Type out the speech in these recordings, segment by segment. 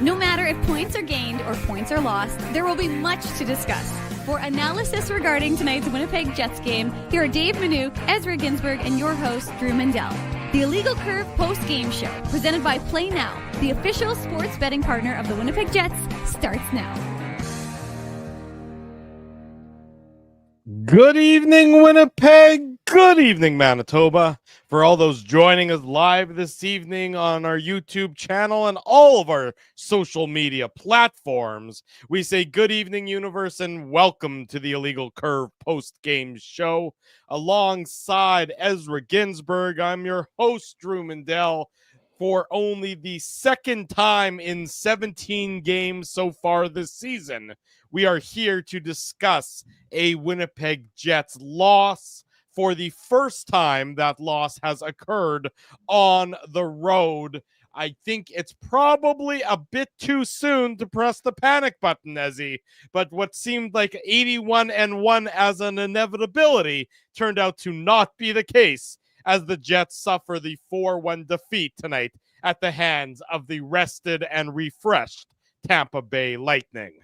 No matter if points are gained or points are lost, there will be much to discuss. For analysis regarding tonight's Winnipeg Jets game, here are Dave Manouk, Ezra Ginsburg, and your host, Drew Mandel. The Illegal Curve post-game show, presented by Play Now, the official sports betting partner of the Winnipeg Jets, starts now. Good evening, Winnipeg. Good evening, Manitoba. For all those joining us live this evening on our YouTube channel and all of our social media platforms, we say good evening, universe, and welcome to the Illegal Curve post-game show. Alongside Ezra Ginsburg, I'm your host, Drew Mandel. For only the second time in 17 games so far this season, we are here to discuss a Winnipeg Jets loss. For the first time that loss has occurred on the road. I think it's probably a bit too soon to press the panic button, Ezzy, but what seemed like 81-1 as an inevitability turned out to not be the case, as the Jets suffer the 4-1 defeat tonight at the hands of the rested and refreshed Tampa Bay Lightning.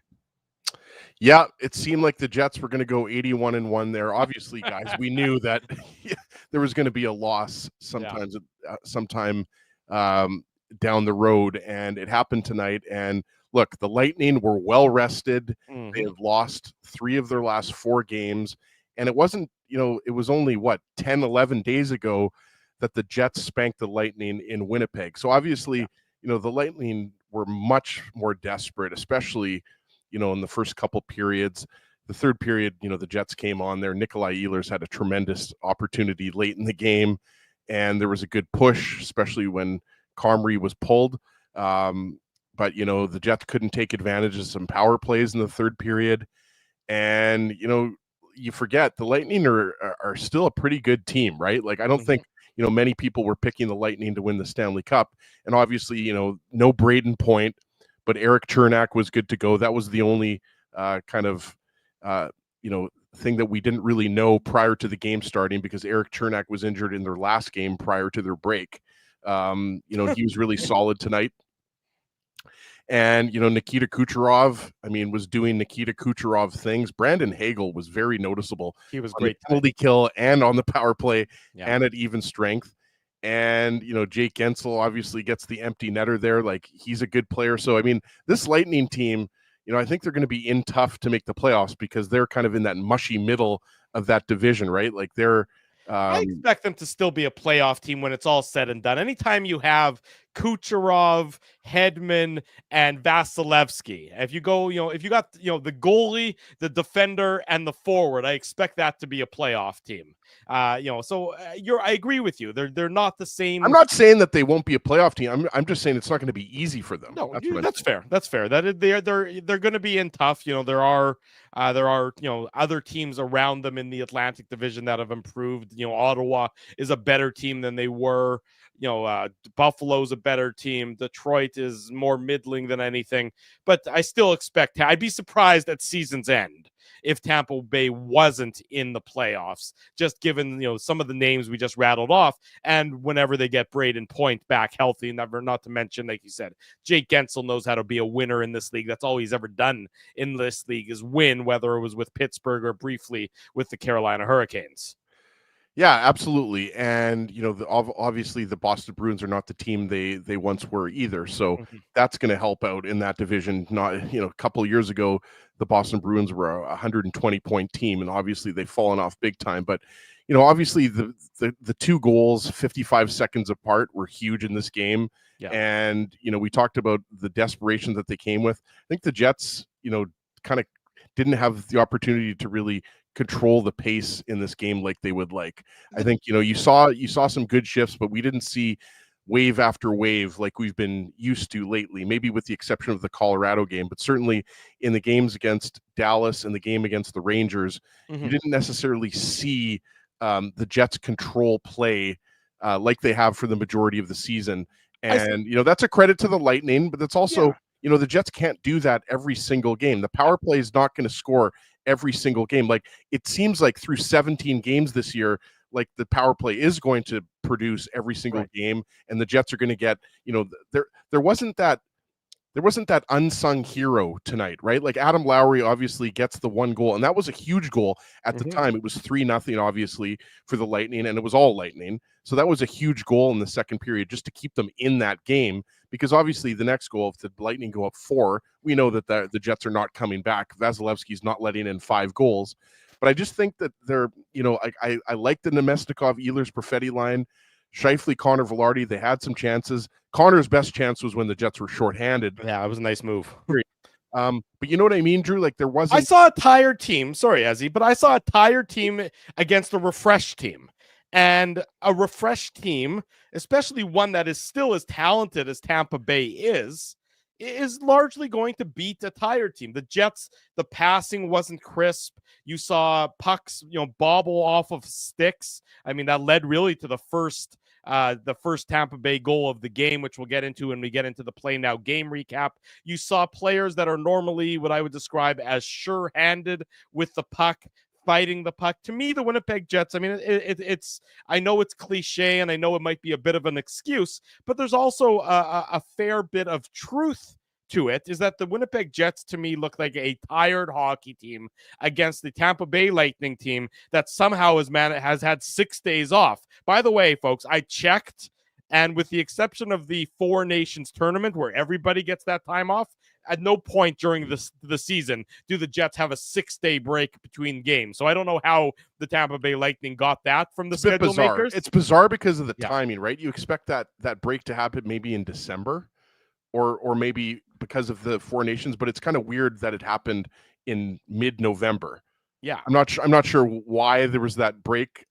Yeah, it seemed like the Jets were going to go 81-1 there. Obviously, guys, we knew that there was going to be a loss sometime down the road, and it happened tonight. And look, the Lightning were well rested. Mm-hmm. They have lost 3 of their last 4 games, and it wasn't, it was only 10, 11 days ago that the Jets spanked the Lightning in Winnipeg. So obviously, the Lightning were much more desperate, especially in the first couple periods. The third period, the Jets came on there. Nikolai Ehlers had a tremendous opportunity late in the game, and there was a good push, especially when Comrie was pulled. But, the Jets couldn't take advantage of some power plays in the third period. And, you forget the Lightning are still a pretty good team, right? Like, I don't think, many people were picking the Lightning to win the Stanley Cup. And obviously, no Braden Point, but Eric Chernak was good to go. That was the only thing that we didn't really know prior to the game starting, because Eric Chernak was injured in their last game prior to their break. He was really solid tonight. And, Nikita Kucherov, was doing Nikita Kucherov things. Brandon Hagel was very noticeable. He was on great. The penalty kill and on the power play and at even strength. And, Jake Gensel obviously gets the empty netter there. Like, he's a good player. So, this Lightning team, I think they're going to be in tough to make the playoffs, because they're kind of in that mushy middle of that division, right? Like, they're I expect them to still be a playoff team when it's all said and done. Anytime you have Kucherov, Hedman, and Vasilevsky, if you go, if you got, the goalie, the defender, and the forward, I expect that to be a playoff team. I agree with you. They're not the same. I'm not saying that they won't be a playoff team. I'm just saying it's not going to be easy for them. No, that's fair. That's fair. That they're going to be in tough. There are other teams around them in the Atlantic Division that have improved. Ottawa is a better team than they were. Buffalo's a better team. Detroit is more middling than anything. But I still expect, I'd be surprised at season's end if Tampa Bay wasn't in the playoffs, just given, some of the names we just rattled off. And whenever they get Braden Point back healthy, not to mention, like you said, Jake Gensel knows how to be a winner in this league. That's all he's ever done in this league, is win, whether it was with Pittsburgh or briefly with the Carolina Hurricanes. Yeah, absolutely. And, obviously the Boston Bruins are not the team they once were either. So that's going to help out in that division. Not, a couple of years ago, the Boston Bruins were a 120-point team, and obviously they've fallen off big time. But, obviously the 2 goals 55 seconds apart were huge in this game. Yeah. And, we talked about the desperation that they came with. I think the Jets, kind of didn't have the opportunity to really control the pace in this game like they would like. I think, you saw some good shifts, but we didn't see wave after wave like we've been used to lately, maybe with the exception of the Colorado game, but certainly in the games against Dallas and the game against the Rangers, you didn't necessarily see the Jets control play like they have for the majority of the season. And, that's a credit to the Lightning, but that's also, the Jets can't do that every single game. The power play is not going to score every single game. Like, it seems like through 17 games this year, like the power play is going to produce every single game, and the Jets are going to get, there wasn't that that unsung hero tonight, right? Like Adam Lowry obviously gets the one goal, and that was a huge goal at the time. It was 3-0, obviously, for the Lightning, and it was all Lightning. So that was a huge goal in the second period just to keep them in that game, because obviously the next goal, if the Lightning go up 4, we know that the Jets are not coming back. Vasilevsky's not letting in 5 goals. But I just think that they're, I like the Nemesnikov, Ehlers, Perfetti line. Scheifele, Connor, Velarde, they had some chances. Connor's best chance was when the Jets were shorthanded. Yeah, it was a nice move. But you know what I mean, Drew? Like there wasn't. I saw a tired team. Sorry, Ezzy, but I saw a tired team against a refreshed team. And a refreshed team, especially one that is still as talented as Tampa Bay is largely going to beat a tired team. The Jets, the passing wasn't crisp. You saw pucks, bobble off of sticks. I mean, that led really to the first Tampa Bay goal of the game, which we'll get into when we get into the Play Now game recap. You saw players that are normally what I would describe as sure-handed with the puck, fighting the puck. To me, the Winnipeg Jets, I mean, it's I know it's cliche and I know it might be a bit of an excuse, but there's also a fair bit of truth to it, is that the Winnipeg Jets to me look like a tired hockey team against the Tampa Bay Lightning team that somehow has had 6 days off. By the way, folks, I checked, and with the exception of the Four Nations tournament where everybody gets that time off, at no point during the season do the Jets have a 6-day break between games. So I don't know how the Tampa Bay Lightning got that from the schedule makers. It's bizarre because of the timing, right? You expect that break to happen maybe in December or maybe because of the Four Nations, but it's kind of weird that it happened in mid-November. Yeah. I'm not sure why there was that break.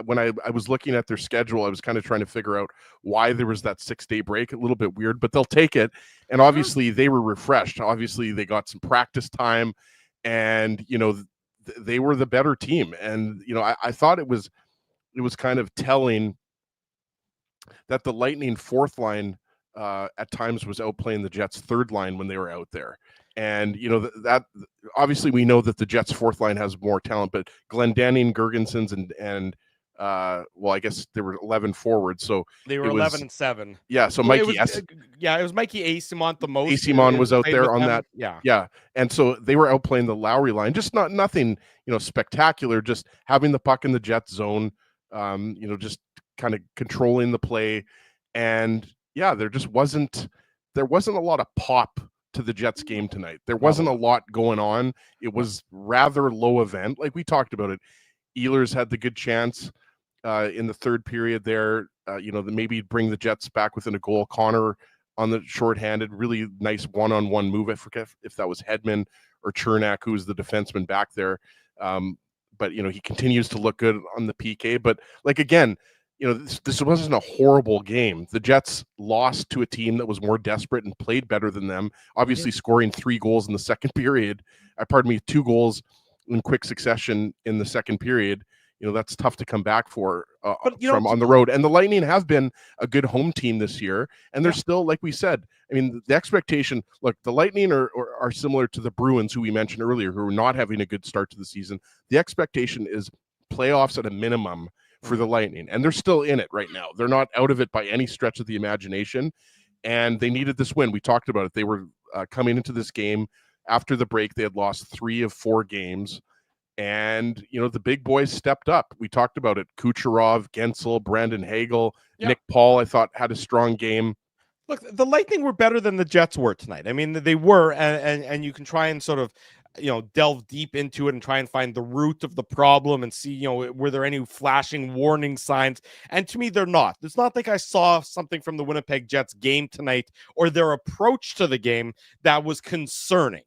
When I was looking at their schedule, I was kind of trying to figure out why there was that 6-day break. A little bit weird, but they'll take it. And obviously they were refreshed. Obviously they got some practice time, and they were the better team. And I thought it was kind of telling that the Lightning fourth line at times was outplaying the Jets third line when they were out there. And that obviously we know that the Jets fourth line has more talent, but Glendening, Girgensons, and I guess there were 11 forwards, so they were 11 and 7. Yeah, so Mikey, it was Mikey Eyssimont the most. Eyssimont was out there on them. that, yeah, and so they were outplaying the Lowry line. Just nothing, spectacular. Just having the puck in the Jets zone, just kind of controlling the play, and there wasn't a lot of pop to the Jets game tonight. There wasn't a lot going on. It was rather low event. Like we talked about it. Ehlers had the good chance in the third period there, maybe bring the Jets back within a goal. Connor on the shorthanded, really nice one-on-one move. I forget if that was Hedman or Chernak, who was the defenseman back there. But he continues to look good on the PK. But like, again, this wasn't a horrible game. The Jets lost to a team that was more desperate and played better than them, obviously scoring 3 goals in the second period. 2 goals in quick succession in the second period. That's tough to come back for from on the road. And the Lightning have been a good home team this year. And they're still, like we said, I mean, the expectation, look, the Lightning are similar to the Bruins, who we mentioned earlier, who are not having a good start to the season. The expectation is playoffs at a minimum for the Lightning, and they're still in it right now. They're not out of it by any stretch of the imagination, and they needed this win. We talked about it. They were coming into this game after the break. They had lost 3 of 4 games, and the big boys stepped up. We talked about it. Kucherov, Gensel, Brandon Hagel, Nick Paul, I thought, had a strong game. Look, the Lightning were better than the Jets were tonight. I mean, they were, and you can try and sort of delve deep into it and try and find the root of the problem and see, were there any flashing warning signs? And to me, they're not. It's not like I saw something from the Winnipeg Jets game tonight or their approach to the game that was concerning.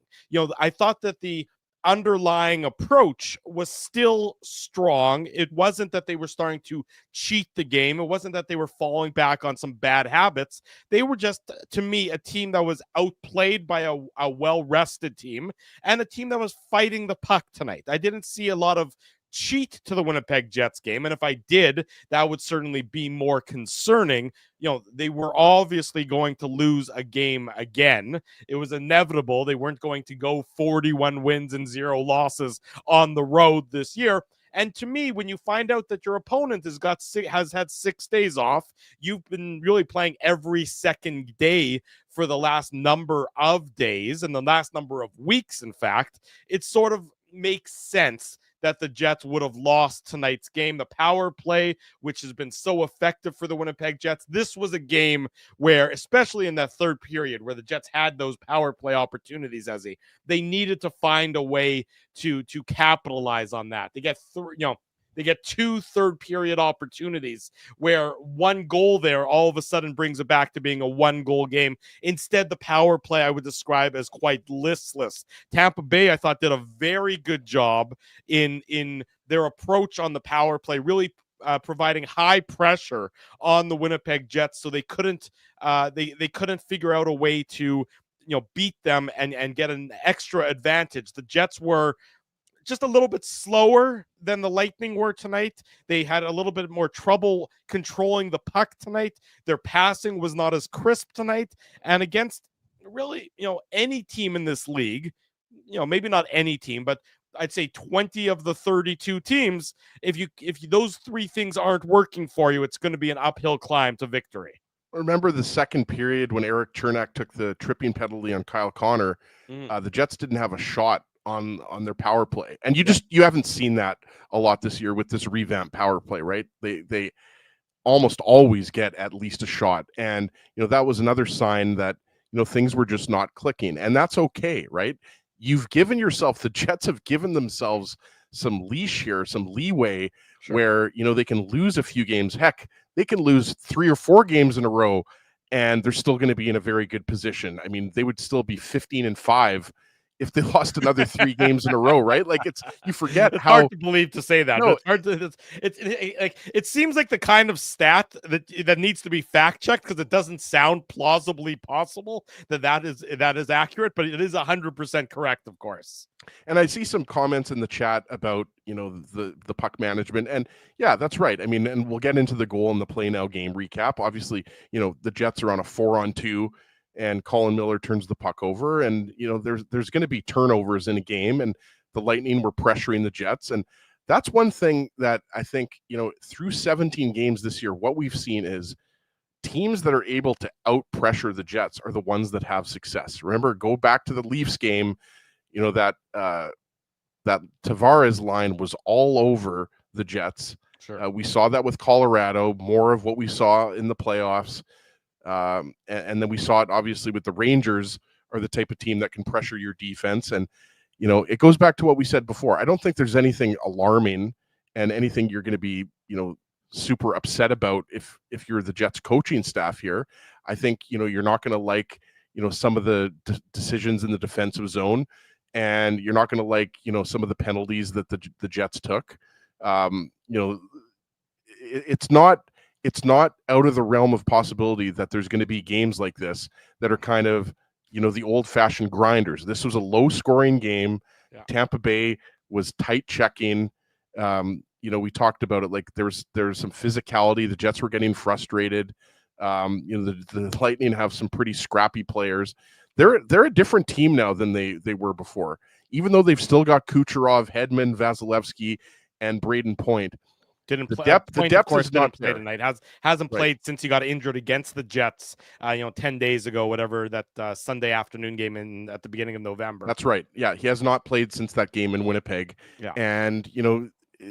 I thought that the underlying approach was still strong. It wasn't that they were starting to cheat the game. It wasn't that they were falling back on some bad habits. They were just, to me, a team that was outplayed by a well-rested team and a team that was fighting the puck tonight. I didn't see a lot of cheat to the Winnipeg Jets game, and if I did, that would certainly be more concerning. They were obviously going to lose a game again. It was inevitable. They weren't going to go 41 wins and 0 losses on the road this year. And to me, when you find out that your opponent has had 6 days off, you've been really playing every second day for the last number of days and the last number of weeks, in fact, it sort of makes sense that the Jets would have lost tonight's game. The power play, which has been so effective for the Winnipeg Jets, this was a game where, especially in that third period, where the Jets had those power play opportunities, Ezzy, they needed to find a way to capitalize on that. They get they get 2 third period opportunities where one goal there all of a sudden brings it back to being a 1-goal game. Instead, the power play I would describe as quite listless. Tampa Bay, I thought, did a very good job in their approach on the power play, really providing high pressure on the Winnipeg Jets, so they couldn't they couldn't figure out a way to beat them and get an extra advantage. The Jets were just a little bit slower than the Lightning were tonight. They had a little bit more trouble controlling the puck tonight. Their passing was not as crisp tonight. And against really, any team in this league, maybe not any team, but I'd say 20 of the 32 teams, if those 3 things aren't working for you, it's going to be an uphill climb to victory. Remember the second period when Eric Chernak took the tripping penalty on Kyle Connor? The Jets didn't have a shot on their power play, and you haven't seen that a lot this year with this revamped power play, right? They almost always get at least a shot, and that was another sign that things were just not clicking, and that's okay, right? You've given yourself, the Jets have given themselves some leash here, some leeway, where they can lose a few games. Heck, they can lose 3 or 4 games in a row, and they're still going to be in a very good position. I mean, they would still be 15-5 if they lost another 3 games in a row, right? Like you forget it's how hard to believe to say that. No, it's hard to. It seems like the kind of stat that needs to be fact checked, because it doesn't sound plausibly possible that is accurate, but it is 100% correct, of course. And I see some comments in the chat about the puck management, and yeah, that's right. I mean, and we'll get into the goal and the play now game recap. Obviously, the Jets are on a 4-on-2. And Colin Miller turns the puck over, and there's going to be turnovers in a game, and the Lightning were pressuring the Jets, and that's one thing that I think through 17 games this year, what we've seen is teams that are able to out pressure the Jets are the ones that have success. Remember, go back to the Leafs game, that Tavares line was all over the Jets. Sure. We saw that with Colorado, more of what we saw in the playoffs. And then we saw it obviously with the Rangers, are the type of team that can pressure your defense. And, it goes back to what we said before. I don't think there's anything alarming and anything you're going to be, super upset about if you're the Jets coaching staff here. I think, you're not going to like, some of the decisions in the defensive zone, and you're not going to like, some of the penalties that the Jets took. It's not out of the realm of possibility that there's going to be games like this that are kind of, the old-fashioned grinders. This was a low-scoring game. Yeah. Tampa Bay was tight checking. We talked about it, like there's some physicality. The Jets were getting frustrated. The Lightning have some pretty scrappy players. They're a different team now than they were before. Even though they've still got Kucherov, Hedman, Vasilevsky, and Braden Point. Didn't play. The depth is not play tonight. Hasn't played since he got injured against the Jets. 10 days ago, whatever, that Sunday afternoon game at the beginning of November. That's right. Yeah, he has not played since that game in Winnipeg. Yeah, and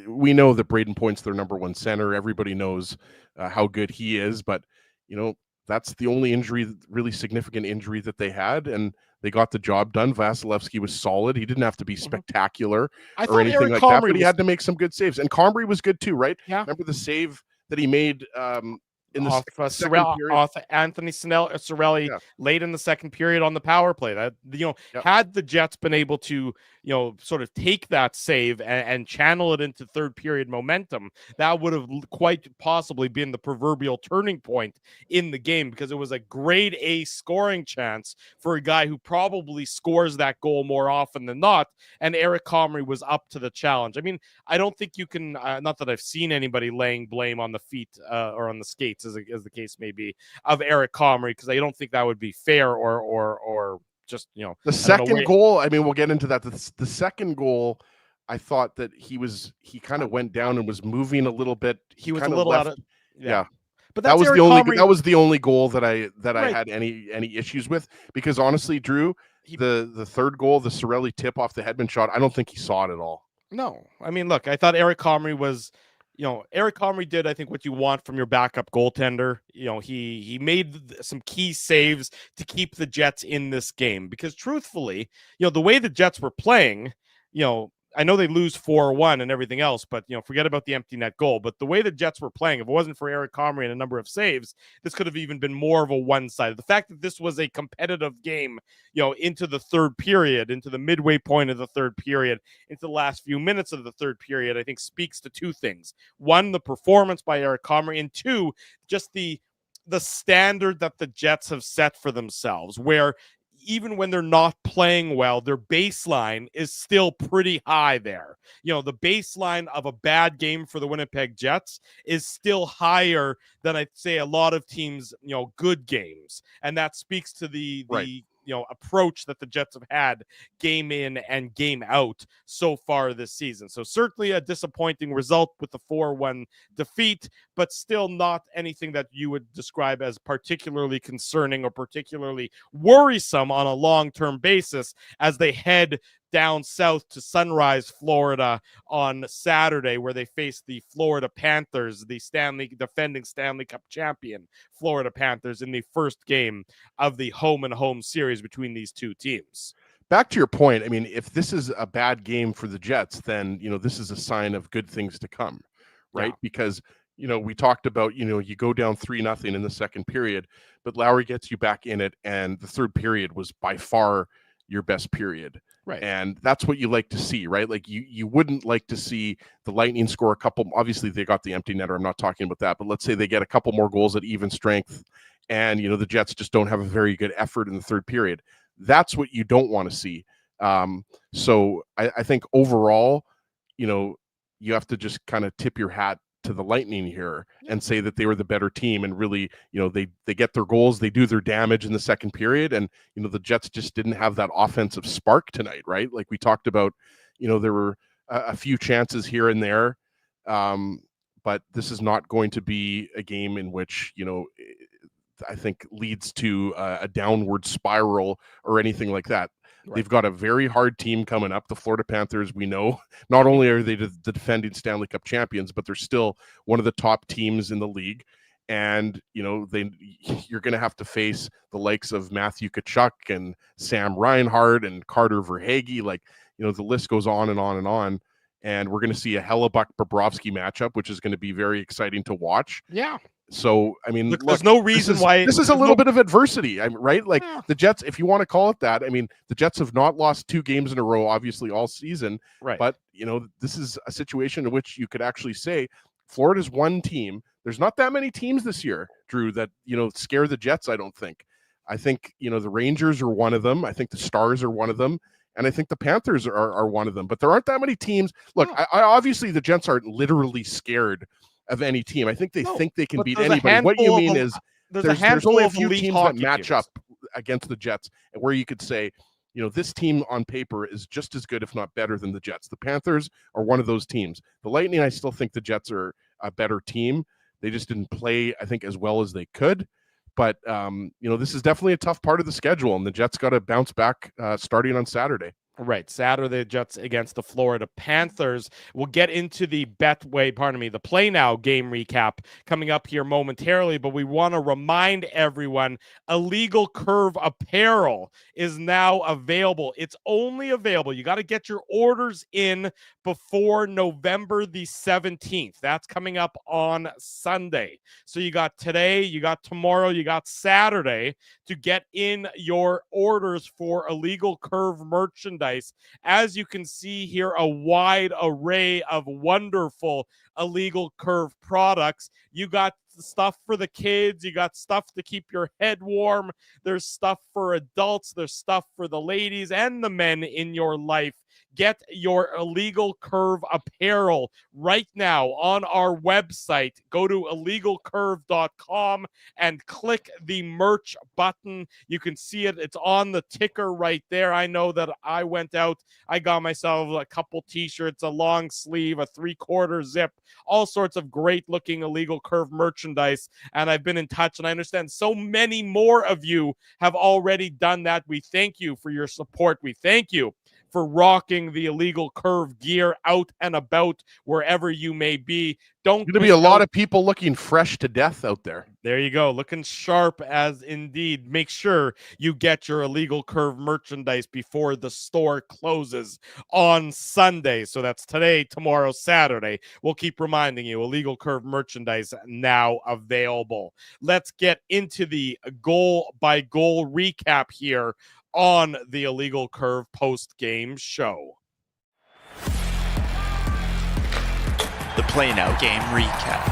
we know that Braden Point's their number 1 center. Everybody knows how good he is, but that's the only injury, really significant injury that they had, and they got the job done. Vasilevsky was solid. He didn't have to be spectacular or anything Eric like Comrie that, but he had to make some good saves. And Comrie was good too, right? Yeah. Remember the save that he made in the second period? Off Anthony Cirelli late in the second period on the power play. That had the Jets been able to sort of take that save and channel it into third period momentum, that would have quite possibly been the proverbial turning point in the game, because it was a grade A scoring chance for a guy who probably scores that goal more often than not, and Eric Comrie was up to the challenge. I mean, I don't think you can, not that I've seen anybody laying blame on the feet or on the skates, as the case may be, of Eric Comrie, because I don't think that would be fair or just, the second goal. I mean, we'll get into that. The second goal, I thought that he kind of went down and was moving a little bit. He was a kind of little left. out of Yeah. But That that's was Eric Comrie. that was the only goal that I Right. had any issues with, because honestly, Drew, the third goal, the Sorelli tip off the headman shot, I don't think he saw it at all. No, I mean, look, I thought Eric Comrie was, Eric Comrie did, I think, what you want from your backup goaltender. He made some key saves to keep the Jets in this game, because truthfully, the way the Jets were playing, I know they lose 4-1 and everything else, but forget about the empty net goal. But the way the Jets were playing, if it wasn't for Eric Comrie and a number of saves, this could have even been more of a one-sided. The fact that this was a competitive game, into the third period, into the midway point of the third period, into the last few minutes of the third period, I think speaks to two things. One, the performance by Eric Comrie, and two, just the standard that the Jets have set for themselves, where even when they're not playing well, their baseline is still pretty high there. The baseline of a bad game for the Winnipeg Jets is still higher than, I'd say, a lot of teams, good games. And that speaks to the approach that the Jets have had game in and game out so far this season. So certainly a disappointing result with the 4-1 defeat, but still not anything that you would describe as particularly concerning or particularly worrisome on a long-term basis as they head down south to Sunrise, Florida on Saturday, where they face the Florida Panthers, the defending Stanley Cup champion Florida Panthers, in the first game of the home-and-home series between these two teams. Back to your point, I mean, if this is a bad game for the Jets, then, this is a sign of good things to come, right? Yeah. Because, we talked about, you go down 3-0 in the second period, but Lowry gets you back in it, and the third period was by far your best period. Right. And that's what you like to see, right? Like you wouldn't like to see the Lightning score a couple. Obviously, they got the empty netter. I'm not talking about that. But let's say they get a couple more goals at even strength, and, the Jets just don't have a very good effort in the third period. That's what you don't want to see. So I think overall, you have to just kind of tip your hat to the Lightning here and say that they were the better team, and really, they get their goals, they do their damage in the second period, and the Jets just didn't have that offensive spark tonight, right? Like we talked about, there were a few chances here and there, but this is not going to be a game in which I think leads to a downward spiral or anything like that. Right. They've got a very hard team coming up. The Florida Panthers, we know, not only are they the defending Stanley Cup champions, but they're still one of the top teams in the league. And, you're going to have to face the likes of Matthew Tkachuk and Sam Reinhart and Carter Verhaeghe. Like, the list goes on and on and on. And we're going to see a Hellebuck-Bobrovsky matchup, which is going to be very exciting to watch. Yeah. So, I mean, look, there's no reason why this is a little bit of adversity, right? Like the Jets, if you want to call it that, I mean, the Jets have not lost 2 games in a row, obviously all season, right? But this is a situation in which you could actually say Florida's one team. There's not that many teams this year, Drew, that scare the Jets. I don't think. I think the Rangers are one of them. I think the Stars are one of them. And I think the Panthers are one of them. But there aren't that many teams. Look, I obviously the Jets aren't literally scared of any team. I think they think they can beat anybody. What you mean is there's only a few teams that match up against the Jets, and where you could say, this team on paper is just as good, if not better, than the Jets. The Panthers are one of those teams. The Lightning, I still think the Jets are a better team. They just didn't play, I think, as well as they could. But, this is definitely a tough part of the schedule, and the Jets got to bounce back starting on Saturday. Right. Saturday, Jets against the Florida Panthers. We'll get into the the Play Now game recap coming up here momentarily, but we want to remind everyone Illegal Curve apparel is now available. It's only available. You got to get your orders in before November the 17th. That's coming up on Sunday. So you got today, you got tomorrow, you got Saturday to get in your orders for Illegal Curve merchandise. As you can see here, a wide array of wonderful Illegal Curve products. You got stuff for the kids. You got stuff to keep your head warm. There's stuff for adults. There's stuff for the ladies and the men in your life. Get your Illegal Curve apparel right now on our website. Go to illegalcurve.com and click the merch button. You can see it. It's on the ticker right there. I know that I went out. I got myself a couple t-shirts, a long sleeve, a 3/4 zip, all sorts of great looking Illegal Curve merchandise. And I've been in touch, and I understand so many more of you have already done that. We thank you for your support. We thank you for rocking the Illegal Curve gear out and about wherever you may be. Don't Going to be a lot of people looking fresh to death out there. There you go, looking sharp as indeed. Make sure you get your Illegal Curve merchandise before the store closes on Sunday. So that's today, tomorrow, Saturday. We'll keep reminding you, Illegal Curve merchandise now available. Let's get into the goal-by-goal recap here on the Illegal Curve post-game show. The Play Now game recap.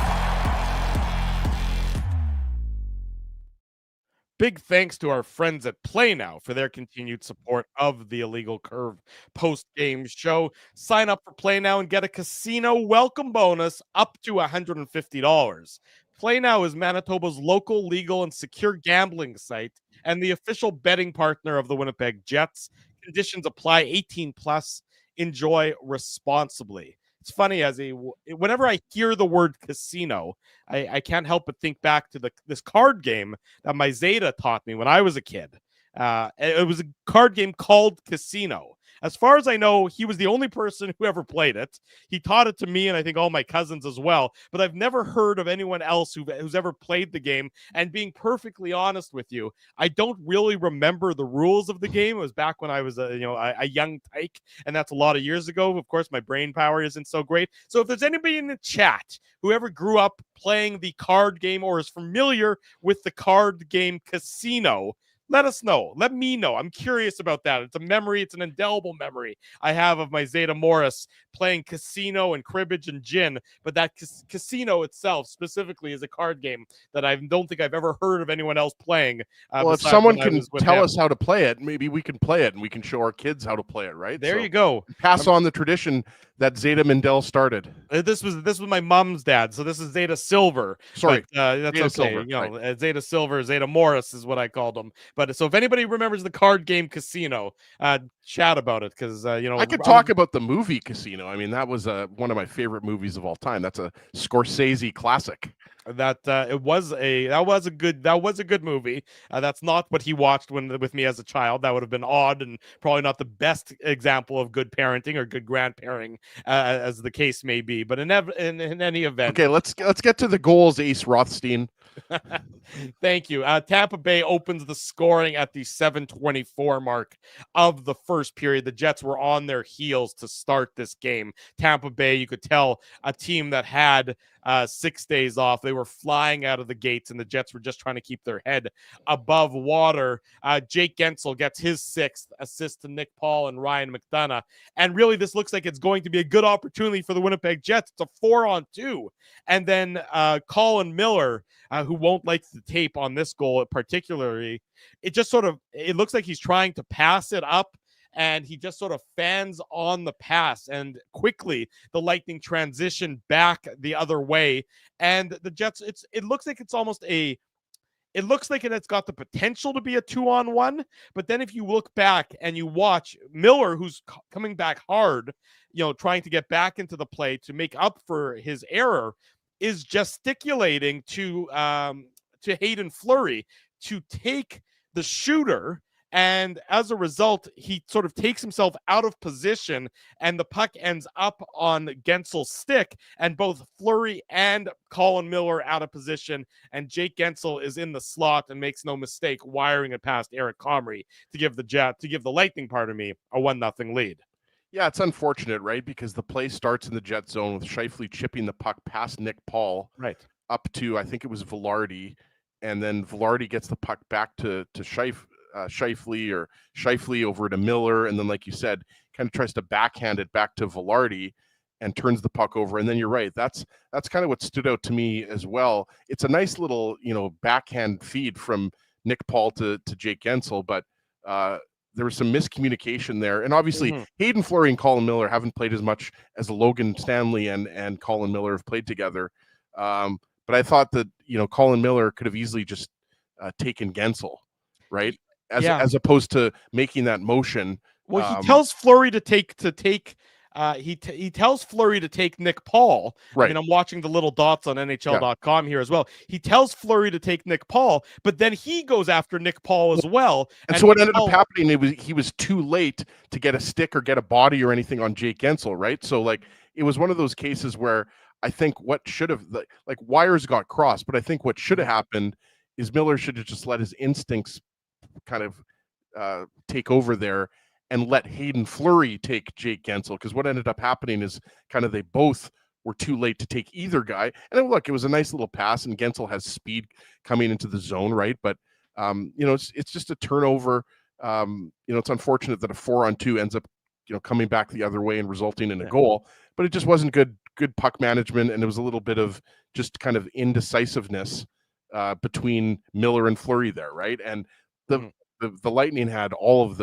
Big thanks to our friends at Play Now for their continued support of the Illegal Curve post-game show. Sign up for Play Now and get a casino welcome bonus up to $150. Play Now is Manitoba's local, legal, and secure gambling site and the official betting partner of the Winnipeg Jets. Conditions apply. 18 plus. Enjoy responsibly. It's funny, whenever I hear the word casino, I can't help but think back to this card game that my Zeta taught me when I was a kid. It was a card game called Casino. As far as I know, he was the only person who ever played it. He taught it to me, and I think all my cousins as well. But I've never heard of anyone else who's ever played the game. And being perfectly honest with you, I don't really remember the rules of the game. It was back when I was a young tyke, and that's a lot of years ago. Of course, my brain power isn't so great. So if there's anybody in the chat who ever grew up playing the card game or is familiar with the card game Casino, let us know. Let me know. I'm curious about that. It's a memory. It's an indelible memory I have of my Zeta Morris playing Casino and Cribbage and Gin. But that Casino itself specifically is a card game that I don't think I've ever heard of anyone else playing. Well, if someone can tell us how to play it, maybe we can play it and we can show our kids how to play it, right? There you go. Pass on the tradition that Zeta Mindell started. This was my mom's dad, so this is Zeta Silver. Sorry, but, that's Zeta okay. Silver, right. Zeta Silver, Zeta Morris is what I called them. But so if anybody remembers the card game Casino, chat about it, because I could talk about the movie Casino. I mean, that was one of my favorite movies of all time. That's a Scorsese classic. That was a good movie. That's not what he watched with me as a child. That would have been odd and probably not the best example of good parenting or good grandparenting, as the case may be. But in any event, okay, let's get to the goals, Ace Rothstein. Thank you. Tampa Bay opens the scoring at the 7:24 mark of the first period. The Jets were on their heels to start this game. Tampa Bay, you could tell, a team that had 6 days off. They were flying out of the gates, and the Jets were just trying to keep their head above water. Jake Gensel gets his 6th assist to Nick Paul and Ryan McDonough. And really, this looks like it's going to be a good opportunity for the Winnipeg Jets. It's a 4-on-2. And then Colin Miller, who won't like the tape on this goal particularly, it looks like he's trying to pass it up, and he just sort of fans on the pass, and quickly the Lightning transition back the other way, and the Jets, it looks like it's got the potential to be a 2-on-1, but then if you look back and you watch Miller, who's coming back hard, trying to get back into the play to make up for his error, is gesticulating to Hayden Fleury to take the shooter. And as a result, he sort of takes himself out of position, and the puck ends up on Gensel's stick, and both Fleury and Colin Miller out of position, and Jake Gensel is in the slot and makes no mistake wiring it past Eric Comrie to give the Lightning, a 1-0 lead. Yeah, it's unfortunate, right? Because the play starts in the Jet zone with Scheifele chipping the puck past Nick Paul, right, up to, I think it was Velarde, and then Velarde gets the puck back to Scheifele over to Miller, and then, like you said, kind of tries to backhand it back to Velarde, and turns the puck over. And then you're right. That's kind of what stood out to me as well. It's a nice little, backhand feed from Nick Paul to Jake Gensel, but there was some miscommunication there. And obviously Hayden Fleury and Colin Miller haven't played as much as Logan Stanley and Colin Miller have played together. But I thought that, Colin Miller could have easily just taken Gensel, right? As opposed to making that motion. Well, he tells Fleury to take he tells Fleury to take Nick Paul. Right. I mean, I'm watching the little dots on NHL.com here as well. He tells Fleury to take Nick Paul, but then he goes after Nick Paul as well. And so what ended up happening, he was too late to get a stick or get a body or anything on Jake Gensel, right? So like it was one of those cases where I think what should have wires got crossed, but I think what should have happened is Miller should have just let his instincts kind of take over there and let Hayden Fleury take Jake Gensel, because what ended up happening is kind of they both were too late to take either guy. And look, it was a nice little pass, and Gensel has speed coming into the zone, right? But it's just a turnover. It's unfortunate that a 4-on-2 ends up coming back the other way and resulting in a goal, but it just wasn't good puck management, and it was a little bit of just kind of indecisiveness between Miller and Fleury there, right? And the Lightning had all of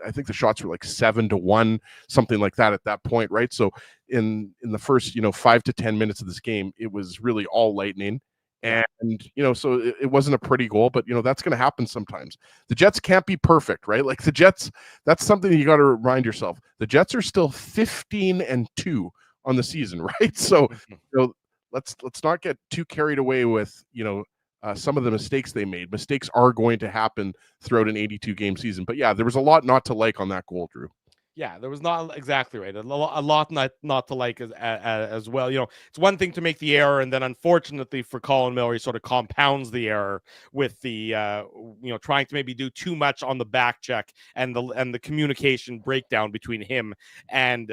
I think the shots were like 7-1, something like that at that point, right? So in the first 5 to 10 minutes of this game, it was really all Lightning, and so it wasn't a pretty goal, but that's going to happen sometimes. The Jets can't be perfect, right? Like the Jets, that's something you got to remind yourself. The Jets are still 15-2 on the season, right? So let's not get too carried away with some of the mistakes they made. Mistakes are going to happen throughout an 82-game season. But yeah, there was a lot not to like on that goal, Drew. Yeah, there was not exactly right. A lot not to like as well. It's one thing to make the error, and then unfortunately for Colin Miller, he sort of compounds the error with the trying to maybe do too much on the back check and the communication breakdown between him and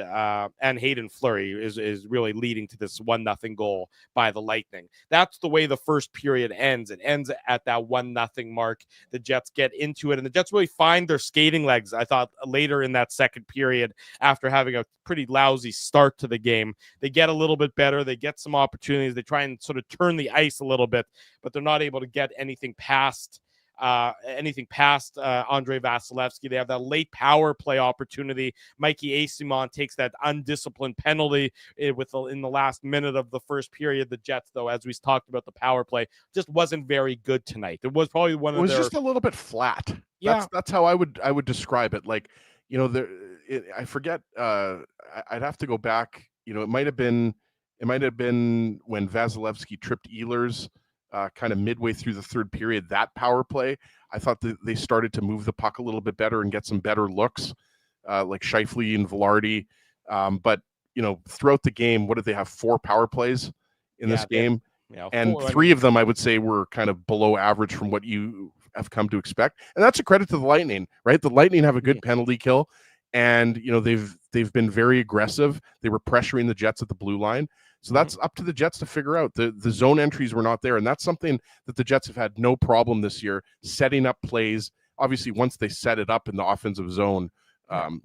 Hayden Fleury is really leading to this 1-0 goal by the Lightning. That's the way the first period ends. It ends at that 1-0 mark. The Jets get into it, and the Jets really find their skating legs. I thought later in that second period, after having a pretty lousy start to the game, they get a little bit better. They get some opportunities. They try and sort of turn the ice a little bit, but they're not able to get anything past Andre Vasilevsky. They have that late power play opportunity. Mikey Asimon takes that undisciplined penalty in the last minute of the first period. The Jets, though, as we talked about, the power play just wasn't very good tonight. It was probably one of their... It was just a little bit flat. Yeah. That's how I would describe it. Like, I forget. I'd have to go back. It might have been when Vasilevsky tripped Ehlers, kind of midway through the third period. That power play, I thought that they started to move the puck a little bit better and get some better looks, like Scheifele and Velarde. But throughout the game, what did they have? 4 power plays in this game, and 3 of them I would say were kind of below average from what you have come to expect, and that's a credit to the Lightning, right? The Lightning have a good penalty kill, and they've been very aggressive. They were pressuring the Jets at the blue line, so that's up to the Jets to figure out. The zone entries were not there, and that's something that the Jets have had no problem this year setting up plays. Obviously, once they set it up in the offensive zone,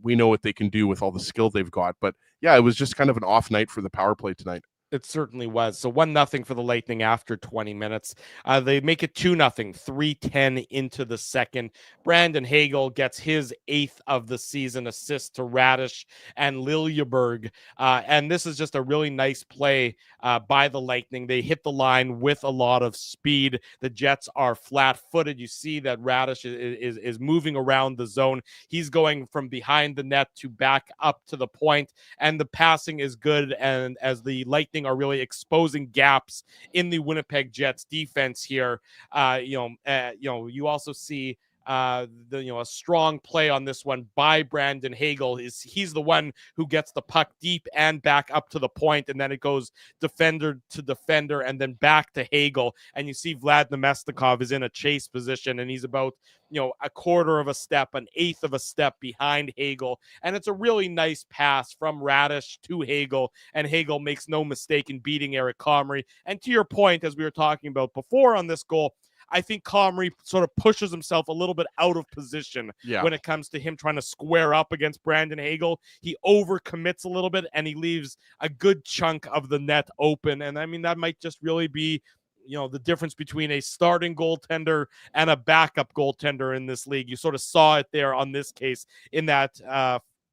we know what they can do with all the skill they've got. But yeah, it was just kind of an off night for the power play tonight. It certainly was. So 1-0 for the Lightning after 20 minutes. They make it 2-0, 3:10 into the second. Brandon Hagel gets his 8th of the season assist to Radish and Liljeberg. And this is just a really nice play by the Lightning. They hit the line with a lot of speed. The Jets are flat-footed. You see that Radish is moving around the zone. He's going from behind the net to back up to the point, and the passing is good. And as the Lightning are really exposing gaps in the Winnipeg Jets defense here, you also see a strong play on this one by Brandon Hagel. He's the one who gets the puck deep and back up to the point, and then it goes defender to defender and then back to Hagel. And you see Vlad Nemestikov is in a chase position, and he's about a quarter of a step, an eighth of a step behind Hagel. And it's a really nice pass from Radish to Hagel, and Hagel makes no mistake in beating Eric Comrie. And to your point, as we were talking about before on this goal, I think Comrie sort of pushes himself a little bit out of position when it comes to him trying to square up against Brandon Hagel. He overcommits a little bit, and he leaves a good chunk of the net open. And I mean, that might just really be, the difference between a starting goaltender and a backup goaltender in this league. You sort of saw it there on this case in that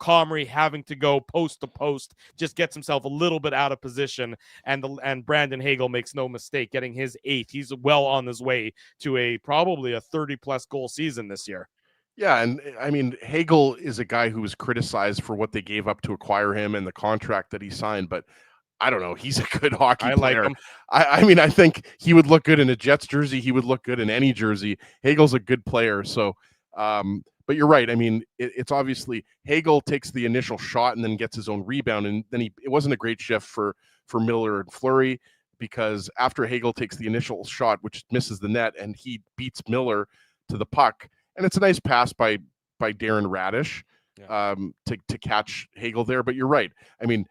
Comrie having to go post to post just gets himself a little bit out of position, and Brandon Hagel makes no mistake getting his 8th. He's well on his way to probably a 30-plus goal season this year. Yeah, and I mean, Hagel is a guy who was criticized for what they gave up to acquire him and the contract that he signed, but I don't know. He's a good hockey player. Like him. I mean, I think he would look good in a Jets jersey. He would look good in any jersey. Hagel's a good player. So, but you're right. I mean, it's obviously Hagel takes the initial shot and then gets his own rebound. And then it wasn't a great shift for Miller and Fleury, because after Hagel takes the initial shot, which misses the net, and he beats Miller to the puck. And it's a nice pass by Darren Radish to catch Hagel there. But you're right. I mean,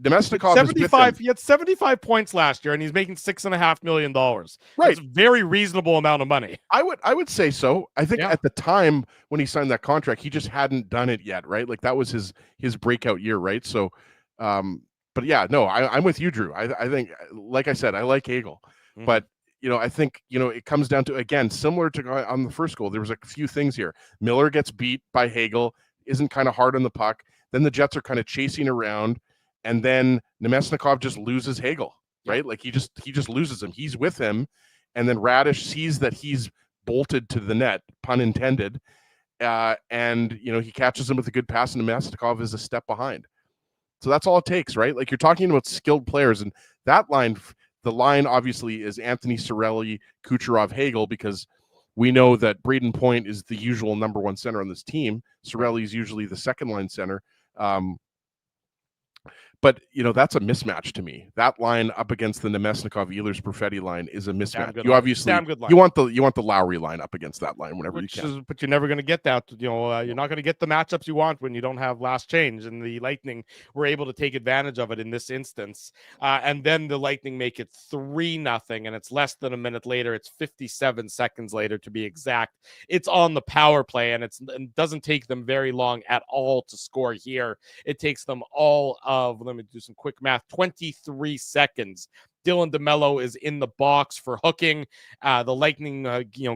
Nemesnikov 75. He had 75 points last year, and he's making $6.5 million. Right, that's a very reasonable amount of money. I would say so. I think at the time when he signed that contract, he just hadn't done it yet, right? Like that was his breakout year, right? So, but yeah, no, I'm with you, Drew. I think, like I said, I like Hagel, but I think it comes down to, again, similar to on the first goal. There was a few things here. Miller gets beat by Hagel, isn't kind of hard on the puck. Then the Jets are kind of chasing around. And then Nemesnikov just loses Hagel, right? Like he just loses him. He's with him. And then Radish sees that he's bolted to the net, pun intended. And, he catches him with a good pass, and Nemesnikov is a step behind. So that's all it takes, right? Like you're talking about skilled players. And that line, the line obviously is Anthony Cirelli, Kucherov, Hagel, because we know that Braden Point is the usual number one center on this team. Cirelli is usually the second line center. But, that's a mismatch to me. That line up against the Nemesnikov Ehlers Perfetti line is a mismatch. You obviously you want the Lowry line up against that line whenever you can. But you're never going to get that. You're not going to get the matchups you want when you don't have last change. And the Lightning were able to take advantage of it in this instance. And then the Lightning make it 3-0, and it's less than a minute later. It's 57 seconds later to be exact. It's on the power play, and it doesn't take them very long at all to score here. It takes them all of, let me do some quick math, 23 seconds. Dylan DeMello is in the box for hooking. The Lightning,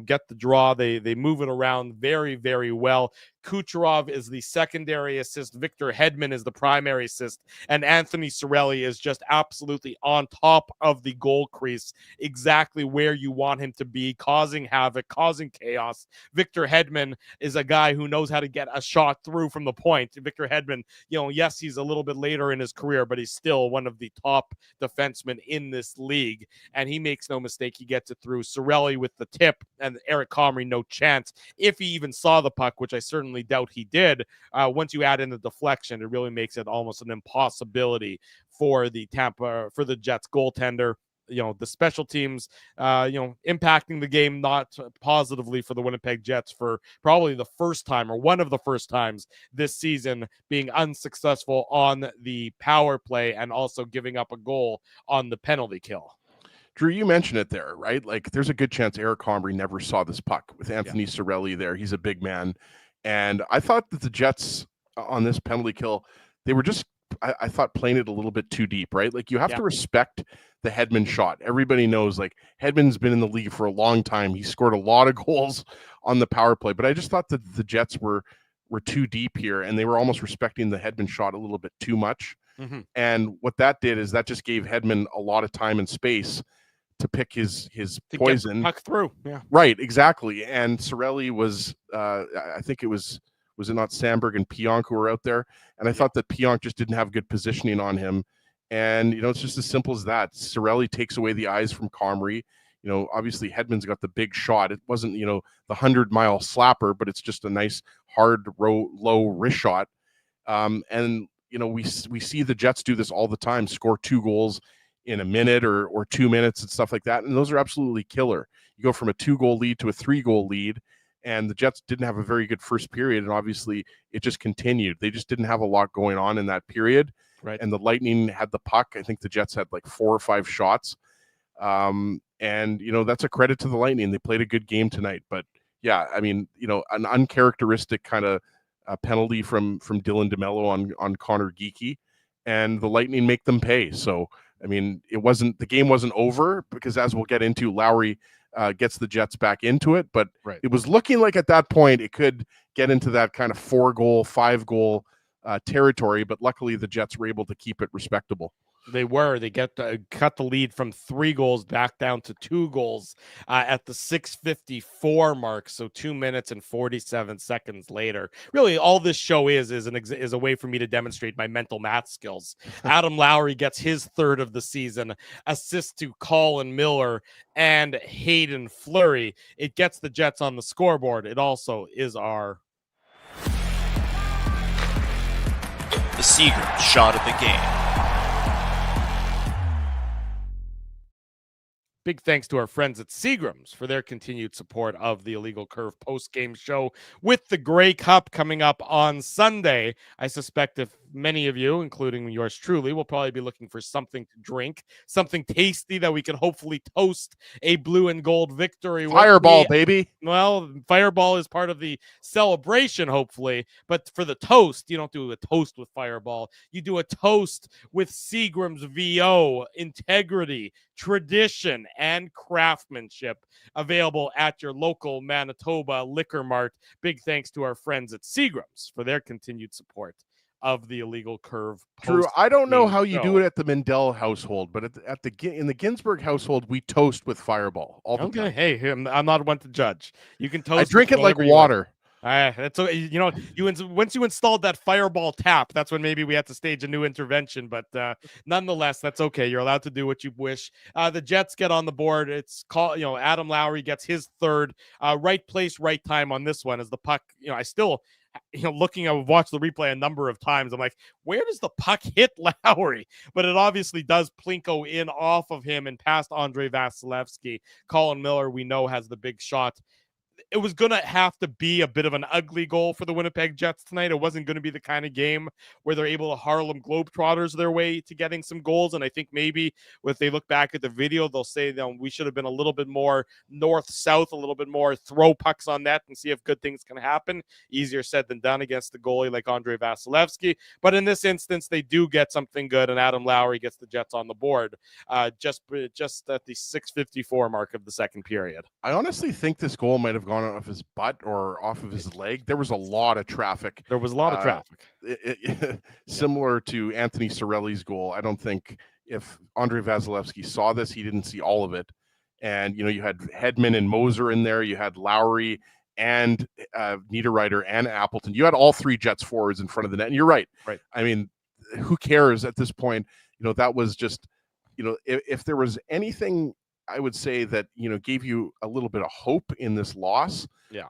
get the draw. They move it around very, very well. Kucherov is the secondary assist. Victor Hedman is the primary assist. And Anthony Cirelli is just absolutely on top of the goal crease, exactly where you want him to be, causing havoc, causing chaos. Victor Hedman is a guy who knows how to get a shot through from the point. Victor Hedman, yes, he's a little bit later in his career, but he's still one of the top defensemen in this league. And he makes no mistake. He gets it through. Cirelli with the tip, and Eric Comrie, no chance. If he even saw the puck, which I certainly doubt he did, once you add in the deflection, it really makes it almost an impossibility for the Jets goaltender. The special teams, impacting the game not positively for the Winnipeg Jets for probably the first time, or one of the first times this season, being unsuccessful on the power play and also giving up a goal on the penalty kill. Drew, you mentioned it there, right? Like there's a good chance Eric Comrie never saw this puck with Anthony Cirelli there. He's a big man. And I thought that the Jets on this penalty kill, they were just, I thought, playing it a little bit too deep, right? Like you have to respect the Hedman shot. Everybody knows, like, Hedman's been in the league for a long time. He scored a lot of goals on the power play, but I just thought that the Jets were too deep here, and they were almost respecting the Hedman shot a little bit too much. And what that did is that just gave Hedman a lot of time and space to pick his poison. Get the puck through. Yeah. Right, exactly. And Cirelli was, I think it was it not Sandberg and Pionk who were out there? And I thought that Pionk just didn't have good positioning on him. And, it's just as simple as that. Cirelli takes away the eyes from Comrie. Obviously Hedman's got the big shot. It wasn't, the 100-mile slapper, but it's just a nice, hard, low wrist shot. And, we see the Jets do this all the time, score 2 goals in a minute or 2 minutes and stuff like that. And those are absolutely killer. You go from a 2-goal lead to a 3-goal lead, and the Jets didn't have a very good first period. And obviously it just continued. They just didn't have a lot going on in that period. Right. And the Lightning had the puck. I think the Jets had like 4 or 5 shots. And that's a credit to the Lightning. They played a good game tonight. But yeah, I mean, an uncharacteristic kind of penalty from Dylan DeMello on Connor Geekie, and the Lightning make them pay. So I mean, the game wasn't over, because as we'll get into, Lowry gets the Jets back into it, but it was looking like at that point it could get into that kind of 4-goal, 5-goal territory. But luckily the Jets were able to keep it respectable. They cut the lead from 3 goals back down to 2 goals at the 6:54 mark. So 2 minutes and 47 seconds later. Really, all this show is a way for me to demonstrate my mental math skills. Adam Lowry gets his 3rd of the season, assist to Colin Miller and Hayden Fleury. It gets the Jets on the scoreboard. It also is our The Seagrams shot of the game. Big thanks to our friends at Seagrams for their continued support of the Illegal Curve post-game show with the Grey Cup coming up on Sunday. I suspect if many of you, including yours truly, will probably be looking for something to drink, something tasty that we can hopefully toast a blue and gold victory with. Fireball, baby. Well, Fireball is part of the celebration, hopefully. But for the toast, you don't do a toast with Fireball. You do a toast with Seagram's VO, integrity, tradition, and craftsmanship, available at your local Manitoba Liquor Mart. Big thanks to our friends at Seagram's for their continued support of the Illegal Curve. Drew, I don't know how you do it at the Mendel household, but in the Ginsburg household, we toast with Fireball all the time. Hey, I'm not one to judge. You can toast. I drink it like water. That's once you installed that Fireball tap, that's when maybe we had to stage a new intervention. But nonetheless, that's okay. You're allowed to do what you wish. The Jets get on the board. It's called, Adam Lowry gets his 3rd. Right place, right time on this one as the puck. I still, I've watched the replay a number of times. I'm like, where does the puck hit Lowry? But it obviously does plinko in off of him and past Andrei Vasilevsky. Colin Miller, we know, has the big shot. It was going to have to be a bit of an ugly goal for the Winnipeg Jets tonight. It wasn't going to be the kind of game where they're able to Harlem Globetrotters their way to getting some goals. And I think maybe if they look back at the video, they'll say that we should have been a little bit more north-south, a little bit more throw pucks on net and see if good things can happen. Easier said than done against the goalie like Andrei Vasilevsky. But in this instance, they do get something good, and Adam Lowry gets the Jets on the board just at the 6:54 mark of the second period. I honestly think this goal might have gone off his butt or off of his leg. There was a lot of traffic. Similar to Anthony Cirelli's goal. I don't think if Andrei Vasilevsky saw this, he didn't see all of it. And, you had Hedman and Moser in there. You had Lowry and Niederreiter and Appleton. You had all 3 Jets forwards in front of the net. And you're right. I mean, who cares at this point? That was just, if there was anything I would say that, gave you a little bit of hope in this loss,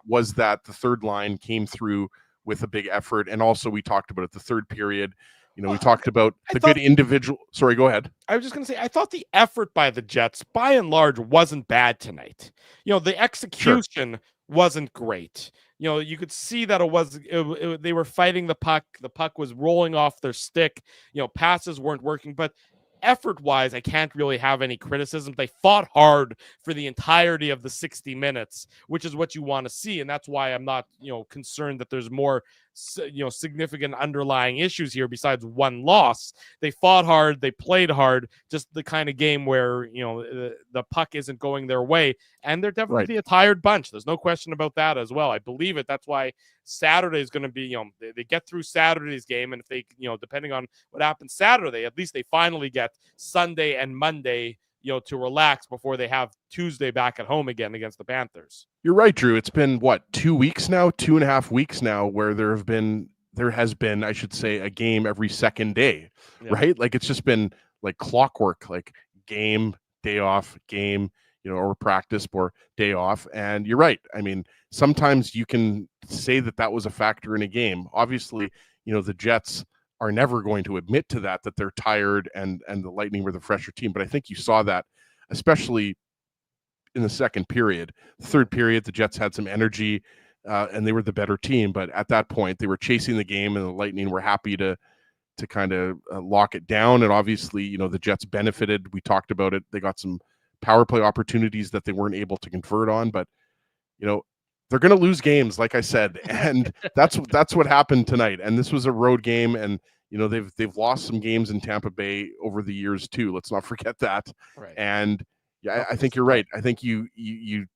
was that the third line came through with a big effort. And also we talked about it, the third period, we talked about good individual. Sorry, go ahead. I was just going to say, I thought the effort by the Jets, by and large, wasn't bad tonight. The execution wasn't great. You could see that they were fighting the puck. The puck was rolling off their stick. Passes weren't working, but effort-wise, I can't really have any criticism. They fought hard for the entirety of the 60 minutes, which is what you want to see, and that's why I'm not, concerned that there's more, significant underlying issues here besides one loss. They fought hard, they played hard, just the kind of game where, the puck isn't going their way, and they're definitely a tired bunch. There's no question about that as well. I believe it. That's why Saturday is going to be, they get through Saturday's game, and if they, depending on what happens Saturday, at least they finally get Sunday and Monday, to relax before they have Tuesday back at home again against the Panthers. You're right, Drew. It's been 2 weeks now, 2.5 weeks now, where there has been, I should say, a game every second day, right? Like it's just been like clockwork, like game, day off, game, or practice or day off. And you're right. I mean, sometimes you can say that was a factor in a game. Obviously, the Jets are never going to admit to that they're tired and the Lightning were the fresher team. But I think you saw that, especially in the second period. The third period, the Jets had some energy and they were the better team. But at that point, they were chasing the game and the Lightning were happy to kind of lock it down. And obviously, the Jets benefited. We talked about it. They got some power play opportunities that they weren't able to convert on. But, they're going to lose games, like I said, and that's what happened tonight. And this was a road game, and they've lost some games in Tampa Bay over the years too. Let's not forget that. Right. And I think you're right. I think you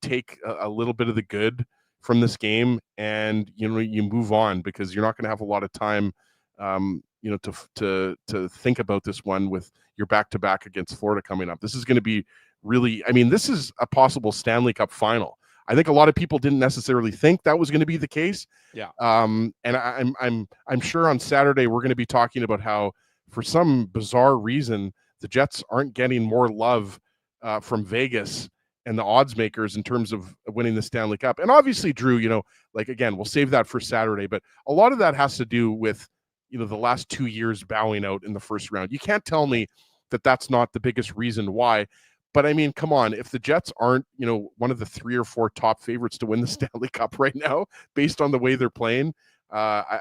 take a little bit of the good from this game, and you move on, because you're not going to have a lot of time, to think about this one with your back-to-back against Florida coming up. This is going to be really. I mean, this is a possible Stanley Cup final. I think a lot of people didn't necessarily think that was going to be the case. Yeah. And I'm sure on Saturday we're going to be talking about how, for some bizarre reason, the Jets aren't getting more love from Vegas and the odds makers in terms of winning the Stanley Cup. And obviously, Drew, again, we'll save that for Saturday, but a lot of that has to do with, the last 2 years bowing out in the first round. You can't tell me that that's not the biggest reason why. But I mean, come on, if the Jets aren't, one of the 3 or 4 top favorites to win the Stanley Cup right now, based on the way they're playing, I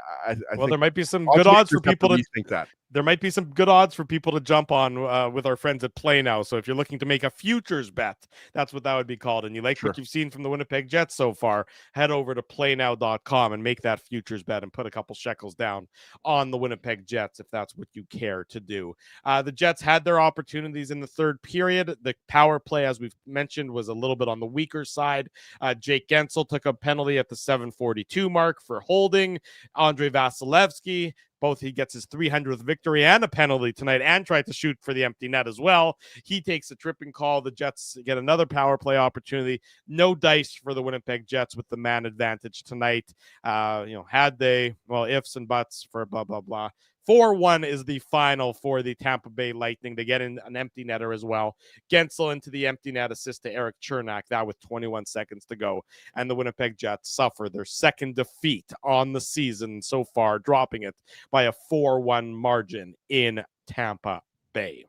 think there might be some good odds for people to think that. There might be some good odds for people to jump on with our friends at Play Now. So if you're looking to make a futures bet, that's what that would be called. And you like what you've seen from the Winnipeg Jets so far, head over to playnow.com and make that futures bet and put a couple shekels down on the Winnipeg Jets if that's what you care to do. The Jets had their opportunities in the third period. The power play, as we've mentioned, was a little bit on the weaker side. Jake Gensel took a penalty at the 7:42 mark for holding. Andrei Vasilevsky, he gets his 300th victory and a penalty tonight, and tried to shoot for the empty net as well. He takes a tripping call. The Jets get another power play opportunity. No dice for the Winnipeg Jets with the man advantage tonight. Had they, ifs and buts for blah, blah, blah. 4-1 is the final for the Tampa Bay Lightning. They get in an empty netter as well. Gensel into the empty net, assist to Eric Chernak, that with 21 seconds to go. And the Winnipeg Jets suffer their second defeat on the season so far, dropping it by a 4-1 margin in Tampa Bay.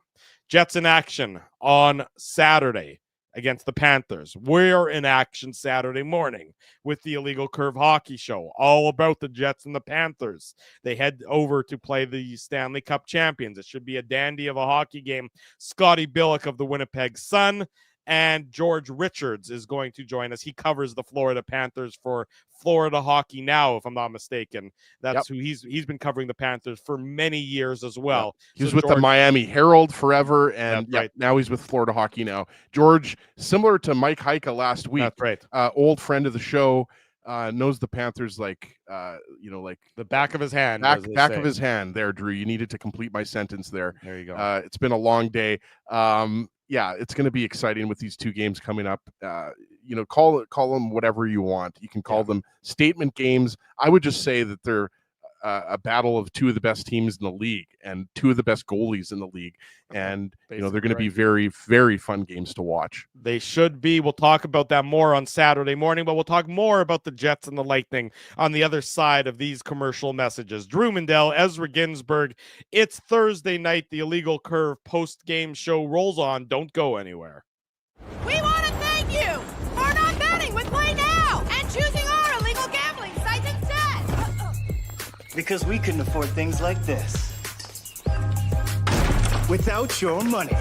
Jets in action on Saturday against the Panthers. We're in action Saturday morning with the Illegal Curve Hockey Show, all about the Jets and the Panthers. They head over to play the Stanley Cup champions. It should be a dandy of a hockey game. Scotty Billick of the Winnipeg Sun and George Richards is going to join us. He covers the Florida Panthers for Florida Hockey Now, if I'm not mistaken. That's who he's been covering the Panthers for many years as well. Yep. He was with the Miami Herald forever, and now he's with Florida Hockey Now. George, similar to Mike Heika last week, that's right. Old friend of the show, knows the Panthers like the back of his hand. Back of his hand there, Drew. You needed to complete my sentence there. There you go. It's been a long day. It's going to be exciting with these two games coming up. Call them whatever you want. You can call them statement games. I would just say that they're a battle of two of the best teams in the league and two of the best goalies in the league. And, they're going to be very, very fun games to watch. They should be. We'll talk about that more on Saturday morning, but we'll talk more about the Jets and the Lightning on the other side of these commercial messages. Drew Mandel, Ezra Ginsburg. It's Thursday night. The Illegal Curve post-game show rolls on. Don't go anywhere. We want to thank you for not betting with Play Now and choosing our illegal gambling site instead. Because we couldn't afford things like this without your money.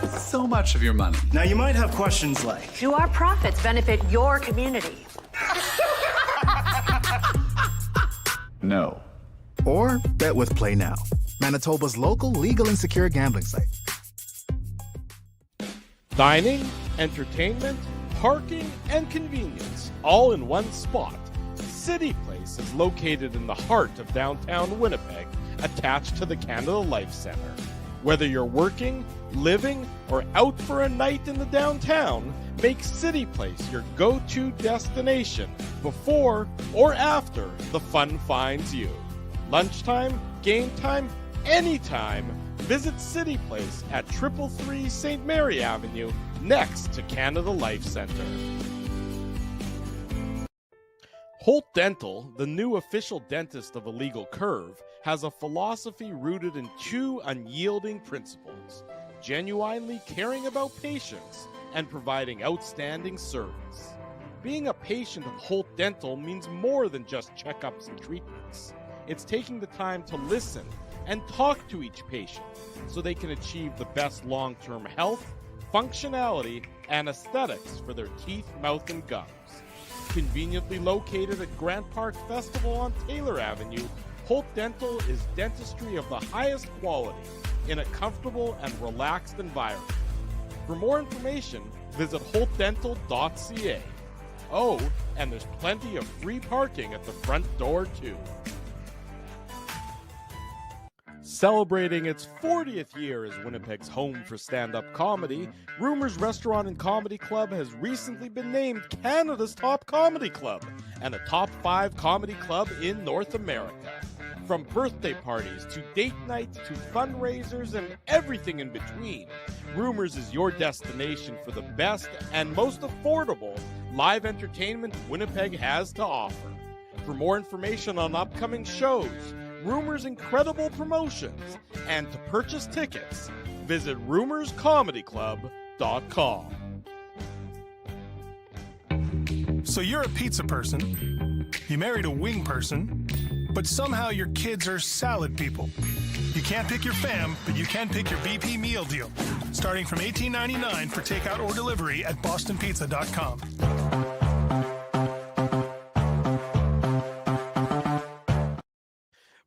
So much of your money. Now you might have questions like, do our profits benefit your community? No. Or bet with Play Now, Manitoba's local legal and secure gambling site. Dining, entertainment, parking, and convenience, all in one spot. City Place is located in the heart of downtown Winnipeg, attached to the Canada Life Center. Whether you're working, living, or out for a night in the downtown, make City Place your go-to destination before or after the fun finds you. Lunchtime, game time, anytime, visit City Place at 333 St. Mary Avenue, next to Canada Life Center. Holt Dental, the new official dentist of Illegal Curve, has a philosophy rooted in two unyielding principles: genuinely caring about patients and providing outstanding service. Being a patient of Holt Dental means more than just checkups and treatments. It's taking the time to listen and talk to each patient so they can achieve the best long-term health functionality, and aesthetics for their teeth, mouth, and gums. Conveniently located at Grant Park Festival on Taylor Avenue, Holt Dental is dentistry of the highest quality in a comfortable and relaxed environment. For more information, visit holtdental.ca. Oh, and there's plenty of free parking at the front door, too. Celebrating its 40th year as Winnipeg's home for stand-up comedy, Rumors Restaurant and Comedy Club has recently been named Canada's top comedy club and a top 5 comedy club in North America. From birthday parties to date nights to fundraisers and everything in between, Rumors is your destination for the best and most affordable live entertainment Winnipeg has to offer. For more information on upcoming shows, Rumors' incredible promotions, and to purchase tickets, visit rumorscomedyclub.com. So you're a pizza person, you married a wing person, but somehow your kids are salad people. You can't pick your fam, but you can pick your BP meal deal, starting from $18.99 for takeout or delivery at bostonpizza.com.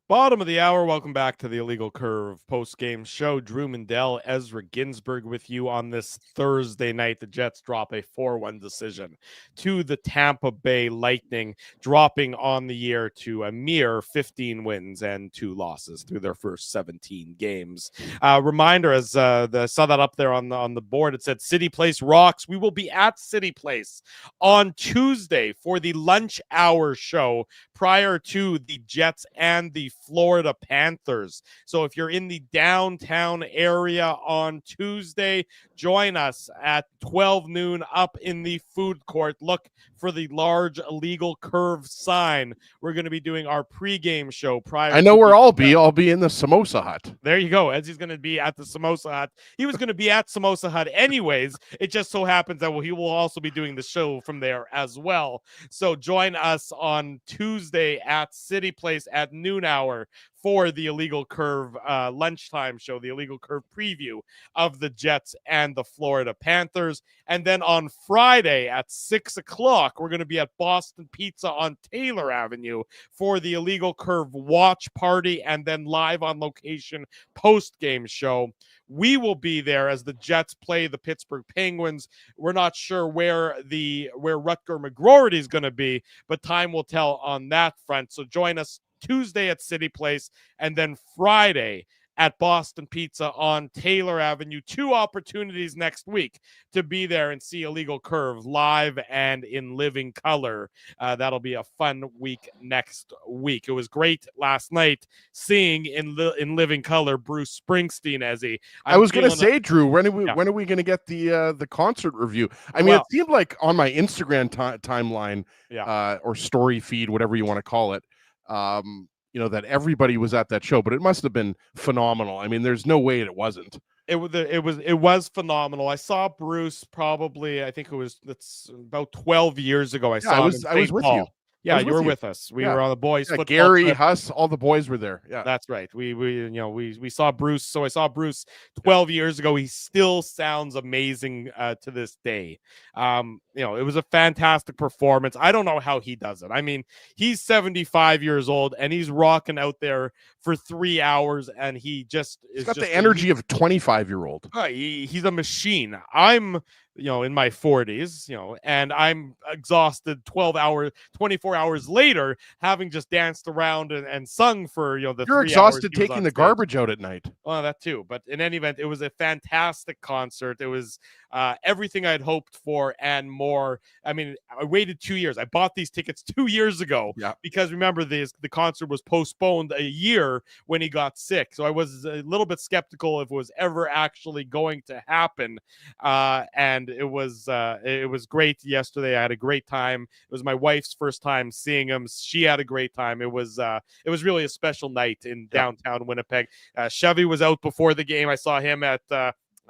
Bottom of the hour, welcome back to the Illegal Curve post-game show. Drew Mandel, Ezra Ginsburg with you on this Thursday night. The Jets drop a 4-1 decision to the Tampa Bay Lightning, dropping on the year to a mere 15 wins and 2 losses through their first 17 games. Reminder, as I saw that up there on the board, it said City Place rocks. We will be at City Place on Tuesday for the lunch hour show prior to the Jets and the Florida Panthers. So if you're in the downtown area on Tuesday, join us at 12 noon up in the food court. Look for the large Illegal Curve sign. We're going to be doing our pregame show prior. I know where I'll be. I'll be in the Samosa Hut. There you go. Ezzy's going to be at the Samosa Hut. He was going to be at Samosa Hut anyways. It just so happens that he will also be doing the show from there as well. So join us on Tuesday at City Place at noon hour for the Illegal Curve lunchtime show, the Illegal Curve preview of the Jets and the Florida Panthers. And then on Friday at 6 o'clock, we're going to be at Boston Pizza on Taylor Avenue for the Illegal Curve watch party and then live on location post-game show. We will be there as the Jets play the Pittsburgh Penguins. We're not sure where Rutger McGroarty is going to be, but time will tell on that front. So join us Tuesday at City Place and then Friday at Boston Pizza on Taylor Avenue. 2 opportunities next week to be there and see Illegal Curve live and in living color. That'll be a fun week next week. It was great last night seeing in living color Bruce Springsteen. I was going to say, Drew, when are we going to get the concert review? I mean, it seemed like on my Instagram timeline or story feed, whatever you want to call it, that everybody was at that show, but it must have been phenomenal. I mean, there's no way it wasn't. It was phenomenal. I saw Bruce probably, I think it's about 12 years ago. I was with you. Yeah, you were with us. We were on the boys. Yeah, Gary, Huss, all the boys were there. Yeah, that's right. We saw Bruce. So I saw Bruce 12 years ago. He still sounds amazing to this day. It was a fantastic performance. I don't know how he does it. I mean, he's 75 years old and he's rocking out there for 3 hours, and he's got the energy of a 25-year-old. He's a machine. I'm in my 40s, and I'm exhausted 24 hours later, having just danced around and sung for, the 3 hours. You're exhausted taking the garbage out at night. Well, that too. But in any event, it was a fantastic concert. It was everything I'd hoped for and more. I mean, I waited 2 years. I bought these tickets 2 years ago because remember the concert was postponed a year when he got sick. So I was a little bit skeptical if it was ever actually going to happen. And it was great yesterday. I had a great time. It was my wife's first time seeing him. She had a great time. It was really a special night in downtown Winnipeg. Chevy was out before the game. I saw him at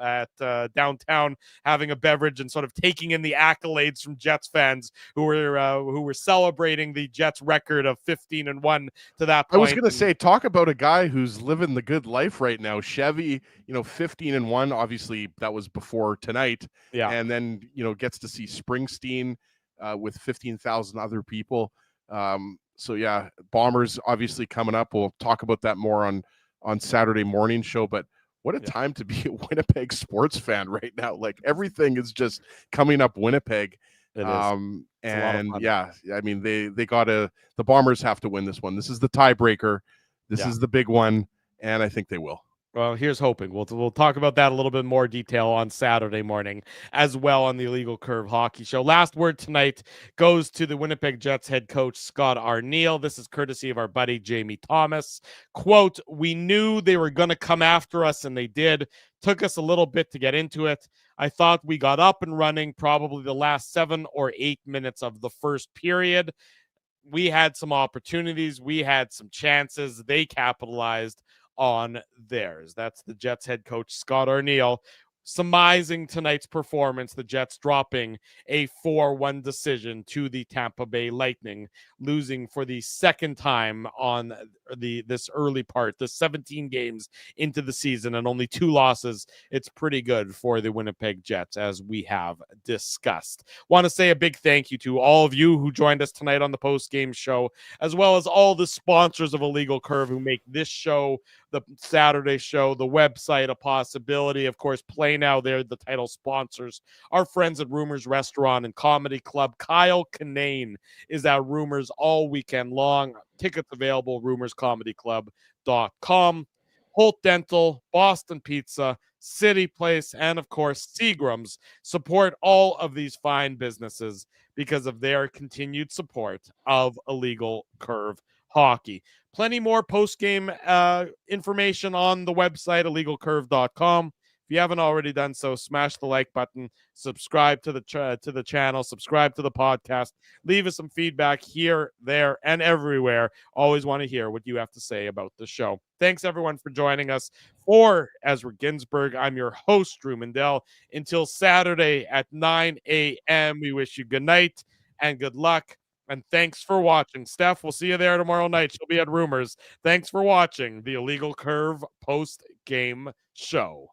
at downtown, having a beverage and sort of taking in the accolades from Jets fans who were celebrating the Jets record of 15-1 to that point. I was going to say, talk about a guy who's living the good life right now. Chevy, 15-1. Obviously, that was before tonight. Yeah. And then, gets to see Springsteen with 15,000 other people. So, yeah, Bombers obviously coming up. We'll talk about that more on Saturday morning show. But what a time to be a Winnipeg sports fan right now. Like, everything is just coming up Winnipeg. It is. And yeah, I mean, the Bombers have to win this one. This is the tiebreaker. This is the big one. And I think they will. Well, here's hoping. We'll talk about that a little bit more detail on Saturday morning as well on the Illegal Curve Hockey Show. Last word tonight goes to the Winnipeg Jets head coach, Scott Arniel. This is courtesy of our buddy, Jamie Thomas. Quote, "We knew they were going to come after us, and they did. Took us a little bit to get into it. I thought we got up and running probably the last 7 or 8 minutes of the first period. We had some opportunities. We had some chances. They capitalized on theirs." That's the Jets head coach, Scott Arniel, surmising tonight's performance, the Jets dropping a 4-1 decision to the Tampa Bay Lightning, losing for the second time on this early part, the 17 games into the season and only 2 losses. It's pretty good for the Winnipeg Jets, as we have discussed. Want to say a big thank you to all of you who joined us tonight on the post-game show, as well as all the sponsors of Illegal Curve who make this show, the Saturday show, the website, a possibility. Of course, Play Now, they're the title sponsors. Our friends at Rumors Restaurant and Comedy Club. Kyle Kinane is at Rumors all weekend long. Tickets available, rumorscomedyclub.com. Holt Dental, Boston Pizza, City Place, and of course, Seagram's support all of these fine businesses because of their continued support of Illegal Curve Hockey. Plenty more post-game information on the website, illegalcurve.com. If you haven't already done so, smash the like button, subscribe to the channel, subscribe to the podcast, leave us some feedback here, there, and everywhere. Always want to hear what you have to say about the show. Thanks, everyone, for joining us. For Ezra Ginsburg, I'm your host, Drew Mandel. Until Saturday at 9 a.m., we wish you good night and good luck. And thanks for watching. Steph, we'll see you there tomorrow night. She'll be at Rumors. Thanks for watching the Illegal Curve post-game show.